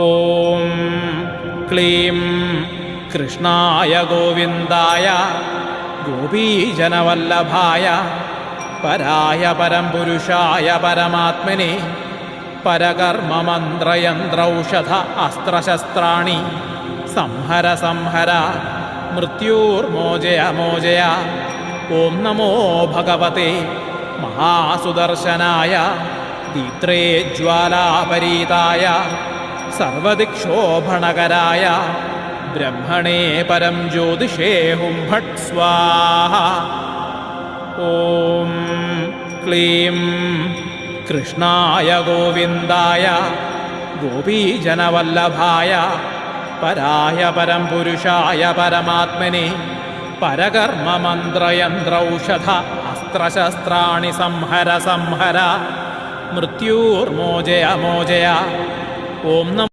ഓം ക്ലീം കൃഷ്ണായ ഗോവിന്ദായ ഗോപീജനവല്ലഭായ പരായ പരംപുരുഷായ പരമാത്മനെ പരകർമ്മമന്ത്രയന്ത്രൗഷധ അസ്ത്രശസ്ത്രാണി സംഹര സംഹര മൃത്യുർമോചയ മോചയ. ഓം നമോ ഭഗവതേ മഹാസുദർശനായ ദീപ്ത്രേ ജ്വാലാപരീതായ സർവദിക്ഷോഭണകരായ ബ്രഹ്മണേ പരം ജ്യോതിഷേ ഹും ഭട്ട് സ്വാഹ. ഓം ക്ലീം കൃഷ്ണായ ഗോവിന്ദായ ഗോപീജനവല്ലഭായ പരായ പരംപുരുഷായ പരമാത്മനെ പരകർമ്മമന്ത്രയന്ത്രൗഷധ അസ്ത്രശസ്ത്രാണി സംഹര സംഹര മൃത്യുർമോചയ മോചയ. ഓം നമോ